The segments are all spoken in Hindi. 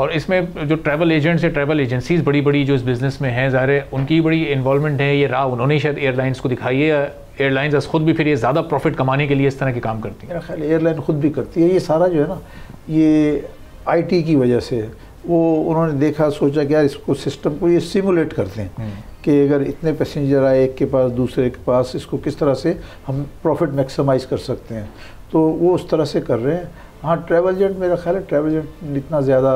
और इसमें जो ट्रैवल एजेंट्स या ट्रैवल एजेंसीज बड़ी बड़ी जो इस बिज़नेस में हैं, ज़ाहिर है उनकी बड़ी इन्वॉल्वमेंट है, ये राह उन्होंने शायद एयरलाइंस को दिखाई है, या एयरलाइंस खुद भी फिर ये ज़्यादा प्रॉफिट कमाने के लिए इस तरह के काम करती है? मेरा ख्याल एयरलाइन खुद भी करती है। ये सारा जो है ना, ये IT की वजह से वो उन्होंने देखा, सोचा कि यार इसको सिस्टम को ये सिमुलेट करते हैं कि अगर इतने पैसेंजर आए एक के पास दूसरे के पास, इसको किस तरह से हम प्रॉफिट मैक्सिमाइज़ कर सकते हैं, तो वो उस तरह से कर रहे हैं। हाँ, ट्रैवल एजेंट, मेरा ख्याल है ट्रैवल एजेंट इतना ज़्यादा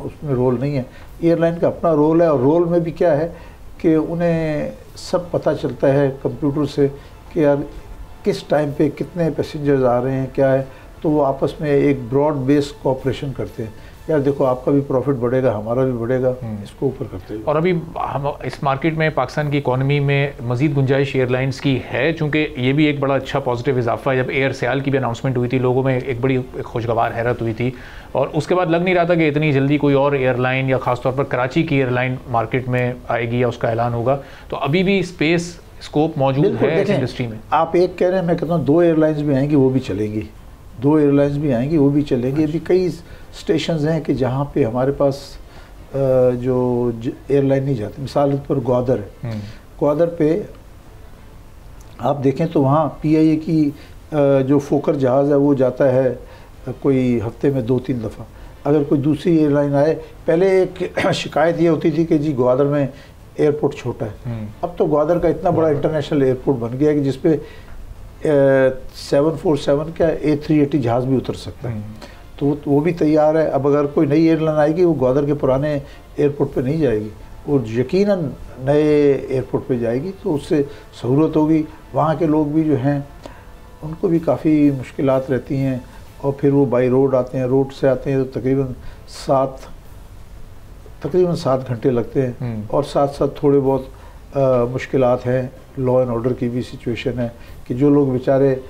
उसमें रोल नहीं है। एयरलाइन का अपना रोल है, और रोल में भी क्या है कि उन्हें सब पता चलता है कंप्यूटर से कि यार किस टाइम पे कितने पैसेंजर्स आ रहे हैं, क्या है, तो वो आपस में एक ब्रॉड बेस कोऑपरेशन करते हैं। यार देखो, आपका भी प्रॉफिट बढ़ेगा, हमारा भी बढ़ेगा, इसको ऊपर करते हैं। और अभी हम इस मार्केट में, पाकिस्तान की इकॉनमी में मज़ीद गुंजाइश एयरलाइंस की है, चूँकि ये भी एक बड़ा अच्छा पॉजिटिव इजाफा है। जब एयर सियाल की भी अनाउंसमेंट हुई थी, लोगों में एक बड़ी खुशगवार हैरत हुई थी, और उसके बाद लग नहीं रहा था कि इतनी जल्दी कोई और एयरलाइन या ख़ासतौर पर कराची की एयरलाइन मार्केट में आएगी या उसका ऐलान होगा। तो अभी भी स्पेस स्कोप मौजूद है इस इंडस्ट्री में। आप एक कह रहे हैं, मैं कहता हूँ 2 एयरलाइंस भी आएंगी, वो भी चलेंगी। 2 एयरलाइंस भी आएंगी, वो भी चलेंगी। अभी कई स्टेशंस हैं कि जहाँ पे हमारे पास जो एयरलाइन नहीं जाती। मिसाल पर ग्वादर है, ग्वादर पे आप देखें तो वहाँ PIA की जो फोकर जहाज़ है वो जाता है कोई हफ्ते में 2-3 दफ़ा। अगर कोई दूसरी एयरलाइन आए, पहले एक शिकायत ये होती थी कि जी ग्वादर में एयरपोर्ट छोटा है। अब तो ग्वादर का इतना बड़ा इंटरनेशनल एयरपोर्ट बन गया है कि जिसपे 747 का A380 जहाज़ भी उतर सकता है। तो वो भी तैयार है। अब अगर कोई नई एयरलाइन आएगी, वो ग्वादर के पुराने एयरपोर्ट पे नहीं जाएगी, वो यकीनन नए एयरपोर्ट पे जाएगी, तो उससे सहूलत होगी। वहाँ के लोग भी जो हैं उनको भी काफ़ी मुश्किलात रहती हैं, और फिर वो बाई रोड आते हैं, रोड से आते हैं तो तकरीबन 7 घंटे लगते हैं। और साथ साथ थोड़े बहुत मुश्किलात हैं, लॉ एंड ऑर्डर की भी सिचुएशन है कि जो लोग बेचारे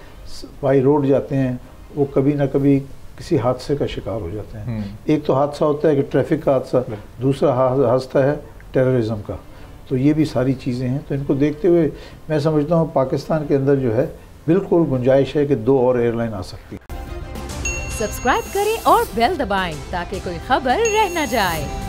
बाई रोड जाते हैं वो कभी ना कभी किसी हादसे का शिकार हो जाते हैं। एक तो हादसा होता है कि ट्रैफिक का हादसा, दूसरा हादसा है टेररिज्म का। तो ये भी सारी चीज़ें हैं। तो इनको देखते हुए मैं समझता हूँ पाकिस्तान के अंदर जो है बिल्कुल गुंजाइश है कि 2 और एयरलाइन आ सकती है। सब्सक्राइब करें और बेल दबाएं ताकि कोई खबर रह न जाए।